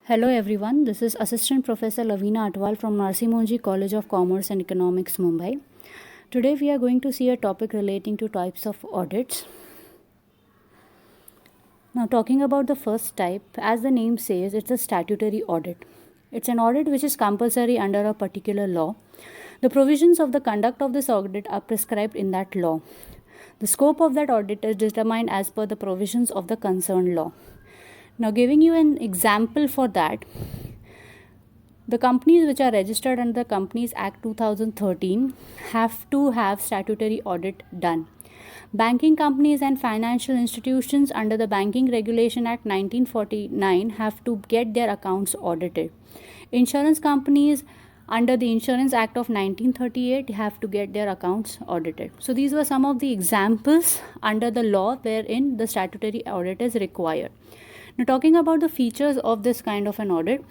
Hello everyone, this is Assistant Professor Lavina Atwal from Narsi Monji College of Commerce and Economics, Mumbai. Today we are going to see a topic relating to types of audits. Now, talking about the first type, as the name says, it's a statutory audit. It's an audit which is compulsory under a particular law. The provisions of the conduct of this audit are prescribed in that law. The scope of that audit is determined as per the provisions of the concerned law. Now, giving you an example for that, the companies which are registered under the Companies Act 2013 have to have statutory audit done. Banking companies and financial institutions under the Banking Regulation Act 1949 have to get their accounts audited. Insurance companies under the Insurance Act of 1938 have to get their accounts audited. So these were some of the examples under the law wherein the statutory audit is required. Now, talking about the features of this kind of an audit,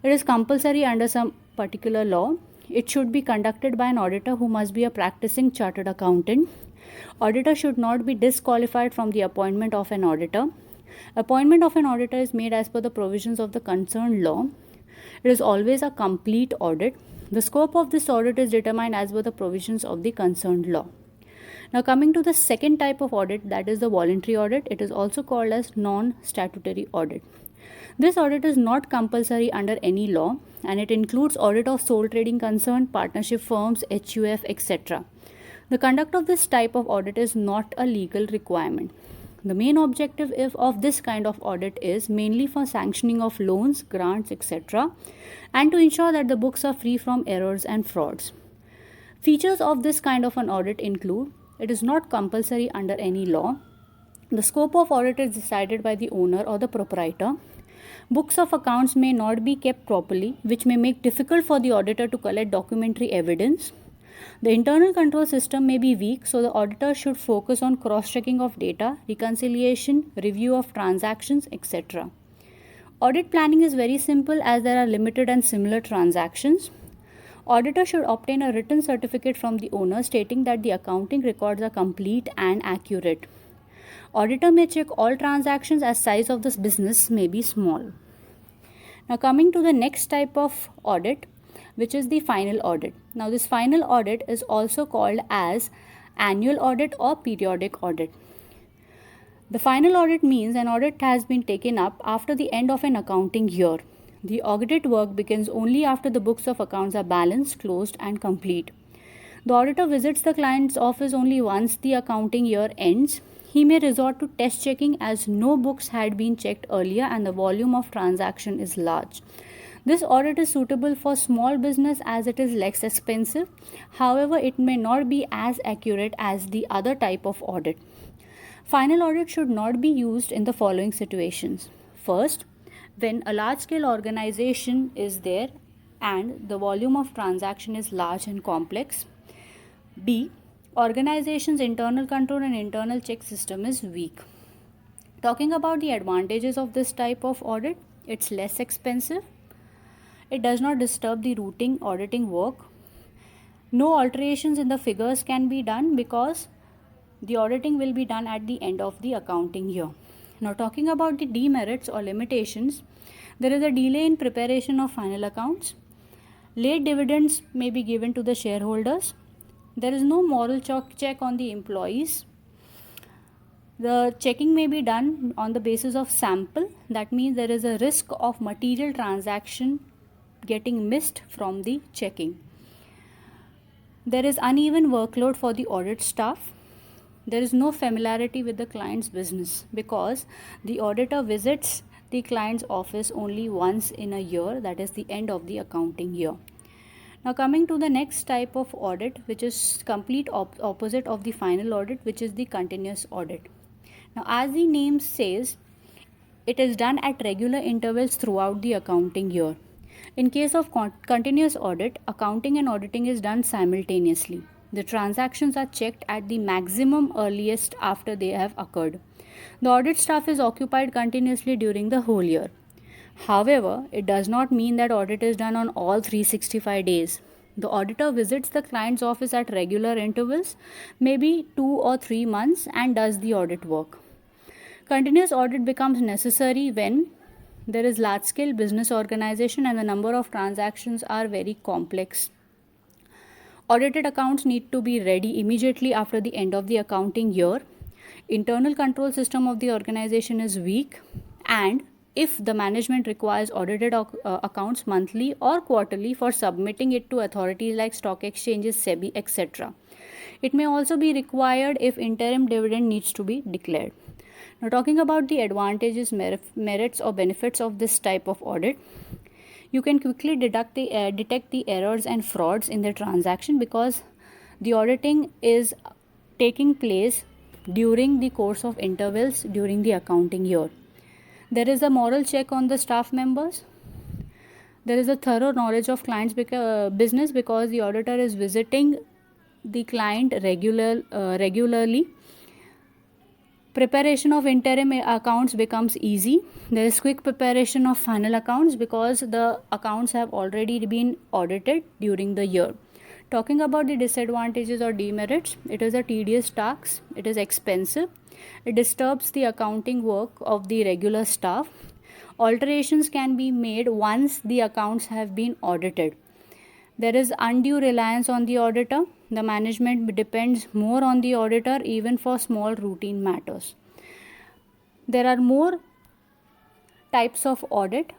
it is compulsory under some particular law. It should be conducted by an auditor who must be a practicing chartered accountant. Auditor should not be disqualified from the appointment of an auditor. Appointment of an auditor is made as per the provisions of the concerned law. It is always a complete audit. The scope of this audit is determined as per the provisions of the concerned law. Now, coming to the second type of audit, that is the voluntary audit. It is also called as non-statutory audit. This audit is not compulsory under any law, and it includes audit of sole trading concern, partnership firms, HUF, etc. The conduct of this type of audit is not a legal requirement. The main objective of this kind of audit is mainly for sanctioning of loans, grants, etc., and to ensure that the books are free from errors and frauds. Features of this kind of an audit include: it is not compulsory under any law. The scope of audit is decided by the owner or the proprietor. Books of accounts may not be kept properly, which may make difficult for the auditor to collect documentary evidence. The internal control system may be weak, so the auditor should focus on cross-checking of data, reconciliation, review of transactions, etc. Audit planning is very simple as there are limited and similar transactions. Auditor should obtain a written certificate from the owner stating that the accounting records are complete and accurate. Auditor may check all transactions as size of this business may be small. Now, coming to the next type of audit, which is the final audit. Now, this final audit is also called as annual audit or periodic audit. The final audit means an audit has been taken up after the end of an accounting year. The audit work begins only after the books of accounts are balanced, closed, and complete. The auditor visits the client's office only once the accounting year ends. He may resort to test checking as no books had been checked earlier and the volume of transaction is large. This audit is suitable for small business as it is less expensive. However, it may not be as accurate as the other type of audit. Final audit should not be used in the following situations. First, when a large-scale organization is there and the volume of transaction is large and complex. B, organization's internal control and internal check system is weak. Talking about the advantages of this type of audit, it's less expensive. It does not disturb the routine auditing work. No alterations in the figures can be done because the auditing will be done at the end of the accounting year. Now, talking about the demerits or limitations, there is a delay in preparation of final accounts. Late dividends may be given to the shareholders. There is no moral check on the employees. The checking may be done on the basis of sample. That means there is a risk of material transaction getting missed from the checking. There is uneven workload for the audit staff. There is no familiarity with the client's business because the auditor visits the client's office only once in a year, that is the end of the accounting year. Now, coming to the next type of audit, which is complete opposite of the final audit, which is the continuous audit. Now, as the name says, it is done at regular intervals throughout the accounting year. In case of continuous audit, accounting and auditing is done simultaneously. The transactions are checked at the maximum earliest after they have occurred. The audit staff is occupied continuously during the whole year. However, it does not mean that audit is done on all 365 days. The auditor visits the client's office at regular intervals, maybe 2 or 3 months, and does the audit work. Continuous audit becomes necessary when there is large scale business organization and the number of transactions are very complex. Audited accounts need to be ready immediately after the end of the accounting year. Internal control system of the organization is weak, and if the management requires audited accounts monthly or quarterly for submitting it to authorities like stock exchanges, SEBI, etc. It may also be required if interim dividend needs to be declared. Now, talking about the advantages, merits, or benefits of this type of audit, you can quickly detect the errors and frauds in the transaction because the auditing is taking place during the course of intervals during the accounting year. There is a moral check on the staff members. There is a thorough knowledge of client's business because the auditor is visiting the client regularly. Preparation of interim accounts becomes easy. There is quick preparation of final accounts because the accounts have already been audited during the year. Talking about the disadvantages or demerits, it is a tedious task, it is expensive, it disturbs the accounting work of the regular staff. Alterations can be made once the accounts have been audited. There is undue reliance on the auditor. The management depends more on the auditor even for small routine matters. There are more types of audit.